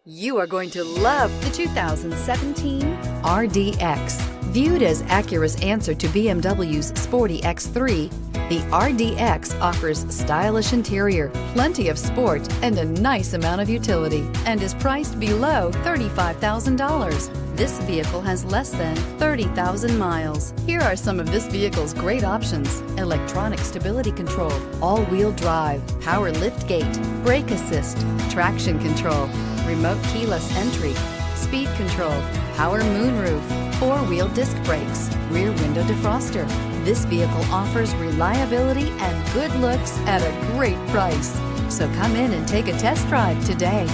You are going to love the 2017 RDX. Viewed as Acura's answer to BMW's sporty X3, the RDX offers stylish interior, plenty of sport, and a nice amount of utility, and is priced below $35,000. This vehicle has less than 30,000 miles. Here are some of this vehicle's great options: electronic stability control, all-wheel drive, power liftgate, brake assist, traction control, remote keyless entry, speed control, power moonroof, four-wheel disc brakes, rear window defroster. This vehicle offers reliability and good looks at a great price. So come in and take a test drive today.